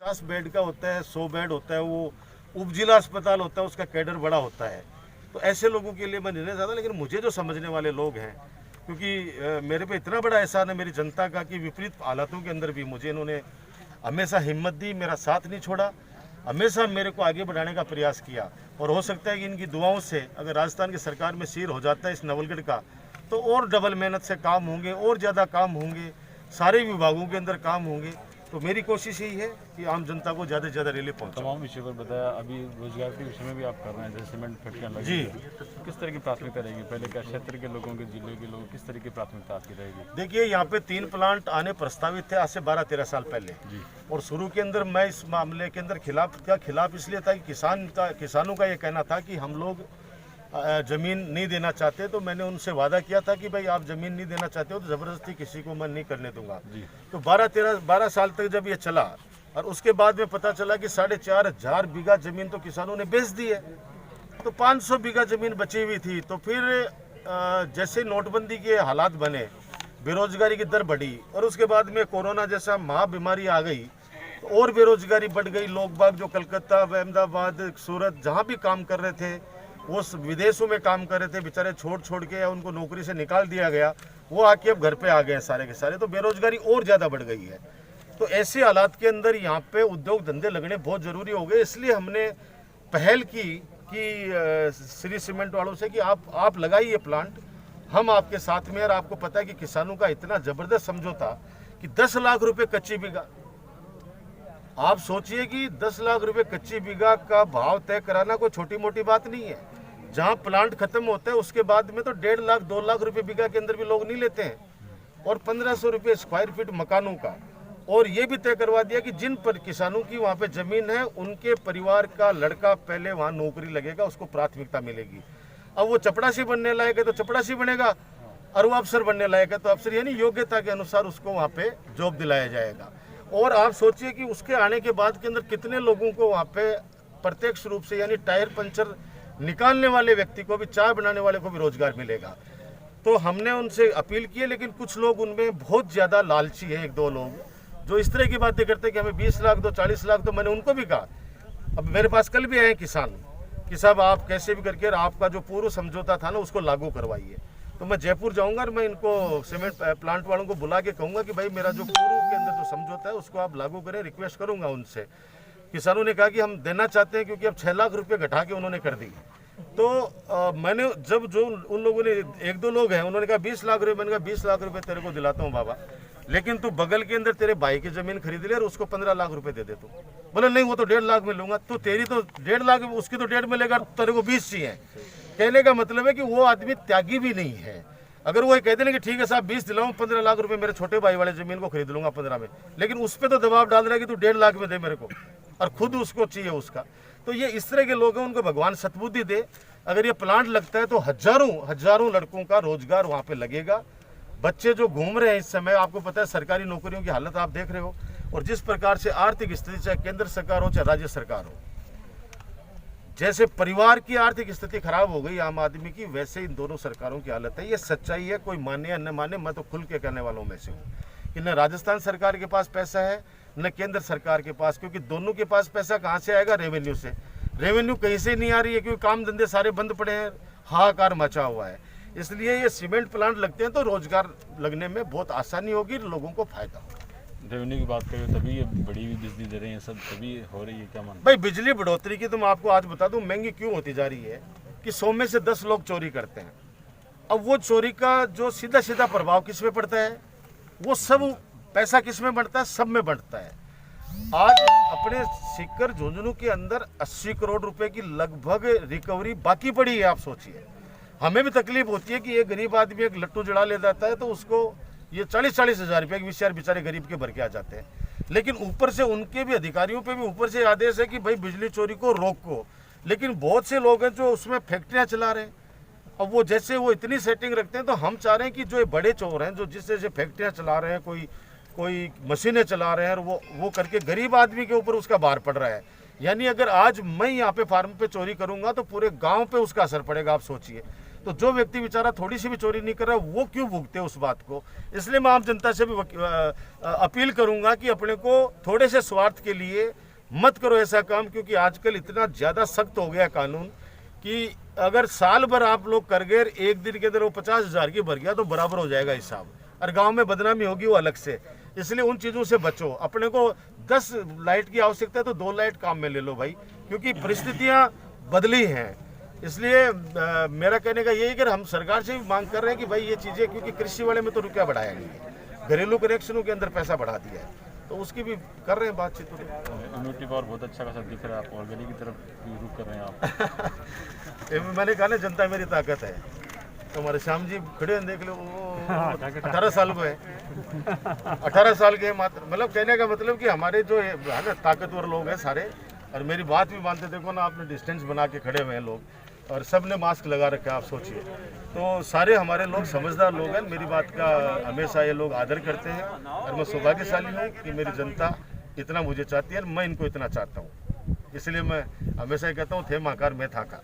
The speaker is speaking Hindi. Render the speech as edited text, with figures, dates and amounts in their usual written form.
50 बेड का होता है, 100 बेड होता है, वो उपजिला अस्पताल होता है, उसका कैडर बड़ा होता है। तो ऐसे लोगों के लिए मैं निर्णय ज़्यादा, लेकिन मुझे जो समझने वाले लोग हैं, क्योंकि मेरे पे इतना बड़ा एहसान है मेरी जनता का कि विपरीत हालातों के अंदर भी मुझे इन्होंने हमेशा हिम्मत दी, मेरा साथ नहीं छोड़ा, हमेशा मेरे को आगे बढ़ाने का प्रयास किया। और हो सकता है कि इनकी दुआओं से अगर राजस्थान की सरकार में सिर हो जाता है इस नवलगढ़ का, तो और डबल मेहनत से काम होंगे, और ज़्यादा काम होंगे, सारे विभागों के अंदर काम होंगे। तो मेरी कोशिश यही है कि आम जनता को ज़्यादा से ज़्यादा रैली पहुँचाऊं। तमाम विषय पर बताया। अभी रोजगार के विषय में भी आप कर रहे हैं, जैसे सीमेंट फैक्ट्रियाँ लगी जी। हैं। तो किस तरह की प्राथमिकता रहेगी? पहले क्या क्षेत्र के लोगों के, जिले के लोगों किस तरह की प्राथमिकता आपकी रहेगी? देखिए, यहाँ पे 3 प्लांट आने प्रस्तावित थे आज से 12-13 साल पहले जी। और शुरू के अंदर मैं इस मामले के अंदर खिलाफ इसलिए था कि किसानों का ये कहना था कि हम लोग ज़मीन नहीं देना चाहते। तो मैंने उनसे वादा किया था कि भाई आप ज़मीन नहीं देना चाहते हो तो ज़बरदस्ती किसी को मैं नहीं करने दूंगा। तो 12 साल तक जब ये चला और उसके बाद में पता चला कि 4,500 बीघा ज़मीन तो किसानों ने बेच दी है, तो 500 बीघा ज़मीन बची हुई थी। तो फिर जैसे नोटबंदी के हालात बने, बेरोजगारी की दर बढ़ी और उसके बाद में कोरोना जैसा महाबीमारी आ गई, तो और बेरोजगारी बढ़ गई। लोग बाग जो कलकत्ता, अहमदाबाद, सूरत जहाँ भी काम कर रहे थे, वो विदेशों में काम कर रहे थे, बेचारे छोड़ के या उनको नौकरी से निकाल दिया गया, वो आके अब घर पे आ गए सारे के सारे। तो बेरोजगारी और ज़्यादा बढ़ गई है। तो ऐसे हालात के अंदर यहाँ पे उद्योग धंधे लगने बहुत ज़रूरी हो गए। इसलिए हमने पहल की कि श्री सीमेंट वालों से कि आप लगाइए प्लांट, हम आपके साथ में। और आपको पता है कि किसानों का इतना ज़बरदस्त समझौता कि 10 लाख रुपए कच्ची बीघा, आप सोचिए कि 10 लाख रुपए कच्ची बीघा का भाव तय कराना कोई छोटी मोटी बात नहीं है। जहां प्लांट खत्म होता है उसके बाद में तो 1.5 लाख 2 लाख रुपए बीघा के अंदर भी लोग नहीं लेते हैं। और 1500 रुपये स्क्वायर फीट मकानों का। और ये भी तय करवा दिया कि जिन पर किसानों की वहाँ पे ज़मीन है, उनके परिवार का लड़का पहले वहाँ नौकरी लगेगा, उसको प्राथमिकता मिलेगी। अब वो चपड़ासी बनने लायक है तो चपड़ासी बनेगा, और वो अफसर बनने लायक है तो अफसर, यानी योग्यता के अनुसार उसको वहाँ पे जॉब दिलाया जाएगा। और आप सोचिए कि उसके आने के बाद के अंदर कितने लोगों को वहाँ पे प्रत्यक्ष रूप से, यानी टायर पंचर निकालने वाले व्यक्ति को भी, चाय बनाने वाले को भी रोजगार मिलेगा। तो हमने उनसे अपील की है, लेकिन कुछ लोग उनमें बहुत ज़्यादा लालची है, 1-2 लोग जो इस तरह की बातें करते हैं कि हमें 20 लाख दो, 40 लाख दो। मैंने उनको भी कहा, अब मेरे पास कल भी आए किसान कि साहब आप कैसे भी करके आपका जो पूर्व समझौता था ना उसको लागू करवाइए। तो मैं जयपुर जाऊंगा और मैं इनको सीमेंट प्लांट वालों को बुला के कहूंगा कि भाई मेरा जो पूर्व के अंदर जो समझौता है उसको आप लागू करें, रिक्वेस्ट करूंगा उनसे। किसानों ने कहा कि हम देना चाहते हैं, क्योंकि अब 6 लाख रुपये घटा के उन्होंने कर दी। तो मैंने जब जो उन लोगों ने 1-2 लोग हैं उन्होंने कहा 20 लाख रुपये, मैंने कहा 20 लाख रुपये तेरे को दिलाता हूँ बाबा, लेकिन तू बगल के अंदर तेरे भाई की जमीन खरीद ले और उसको 15 लाख रुपए दे तू। बोले नहीं वो तो 1.5 लाख में लूंगा। तो तेरी तो 1.5 लाख, उसकी तो 1.5 मिलेगा, तेरे को 20 चाहिए। कहने का मतलब है कि वो आदमी त्यागी भी नहीं है। अगर वो कहते ना कि ठीक है साहब 20 दिलाऊं, 15 लाख रुपए मेरे छोटे भाई वाले जमीन को खरीद लूंगा 15 में, लेकिन उस पर तो दबाव डाल रहा है कि तू 1.5 लाख में दे मेरे को, और खुद उसको चाहिए उसका। तो ये इस तरह के लोग हैं, उनको भगवान सद्बुद्धि दे। अगर ये प्लांट लगता है तो हजारों लड़कों का रोजगार वहाँ पे लगेगा। बच्चे जो घूम रहे हैं इस समय, आपको पता है सरकारी नौकरियों की हालत आप देख रहे हो, और जिस प्रकार से आर्थिक स्थिति, चाहे केंद्र सरकार हो चाहे राज्य सरकार हो, जैसे परिवार की आर्थिक स्थिति खराब हो गई आम आदमी की, वैसे इन दोनों सरकारों की हालत है। ये सच्चाई है, कोई माने या न माने, मैं तो खुल के कहने वालों में से हूँ कि न राजस्थान सरकार के पास पैसा है न केंद्र सरकार के पास, क्योंकि दोनों के पास पैसा कहाँ से आएगा? रेवेन्यू से। रेवेन्यू कहीं से नहीं आ रही है, क्योंकि काम धंधे सारे बंद पड़े हैं, हाहाकार मचा हुआ है। इसलिए ये सीमेंट प्लांट लगते हैं तो रोजगार लगने में बहुत आसानी होगी, लोगों को फायदा होगा। रेवेन्यू की बात करें तभी ये बड़ी हुई बिजली दे रहे हैं, सब तभी हो रही है, क्या मान? भाई बिजली बढ़ोतरी की तो मैं आपको आज बता दूं महंगी क्यों होती जा रही है कि 100 में से 10 लोग चोरी करते हैं। अब वो चोरी का जो सीधा प्रभाव किस में पड़ता है? वो सब पैसा किस में बढ़ता है? सब में बढ़ता है। आज अपने सीकर झुंझुनू के अंदर 80 करोड़ रुपए की लगभग रिकवरी बाकी पड़ी है। आप सोचिए, हमें भी तकलीफ होती है कि एक गरीब आदमी एक लट्टू जड़ा ले जाता है तो उसको ये 40-40 हज़ार रुपये के विचार बेचारे गरीब के भर के आ जाते हैं। लेकिन ऊपर से उनके भी अधिकारियों पे भी ऊपर से आदेश है कि भाई बिजली चोरी को रोको, लेकिन बहुत से लोग हैं जो उसमें फैक्ट्रियाँ चला रहे हैं। अब वो जैसे वो इतनी सेटिंग रखते हैं, तो हम चाह रहे हैं कि जो बड़े चोर हैं जो जिस जैसे फैक्ट्रियाँ चला रहे हैं, कोई मशीनें चला रहे हैं, और वो करके गरीब आदमी के ऊपर उसका भार पड़ रहा है। यानी अगर आज मैं यहाँ पे फार्म पे चोरी करूँगा तो पूरे गाँव पे उसका असर पड़ेगा, आप सोचिए। तो जो व्यक्ति बेचारा थोड़ी सी भी चोरी नहीं कर रहा वो क्यों भुगते उस बात को। इसलिए मैं आम जनता से भी अपील करूंगा कि अपने को थोड़े से स्वार्थ के लिए मत करो ऐसा काम, क्योंकि आजकल इतना ज़्यादा सख्त हो गया कानून कि अगर साल भर आप लोग कर गए, एक दिन के अंदर वो 50,000 की भर गया तो बराबर हो जाएगा हिसाब, और गांव में बदनामी होगी वो अलग से। इसलिए उन चीज़ों से बचो। अपने को 10 लाइट की आवश्यकता है तो 2 लाइट काम में ले लो भाई, क्योंकि परिस्थितियाँ बदली हैं। इसलिए मेरा कहने का यही कि हम सरकार से भी मांग कर रहे हैं कि भाई ये चीज़ें, क्योंकि कृषि वाले में तो रुपया बढ़ाया नहीं है, घरेलू कनेक्शनों के अंदर पैसा बढ़ा दिया है, तो उसकी भी कर रहे हैं बातचीत। इम्यूनिटी पावर बहुत अच्छा खासा दिख रहा है, आप ऑर्गेनिक की तरफ भी रुख कर रहे हैं आप। मैंने कहा ना, जनता मेरी ताकत है। तो हमारे श्याम जी खड़े हैं, देख लो, वो 18 साल को है, 18 साल के मात्र। मतलब कहने का मतलब कि हमारे जो है ना ताकतवर लोग हैं सारे, और मेरी बात भी मानते। देखो ना, आपने डिस्टेंस बना के खड़े हुए हैं लोग, और सब ने मास्क लगा रखा है, आप सोचिए। तो सारे हमारे लोग समझदार लोग हैं, मेरी बात का हमेशा ये लोग आदर करते हैं, और मैं सौभाग्यशाली हूँ कि मेरी जनता इतना मुझे चाहती है और मैं इनको इतना चाहता हूँ। इसलिए मैं हमेशा कहता हूँ, थे महाकार मैं था का।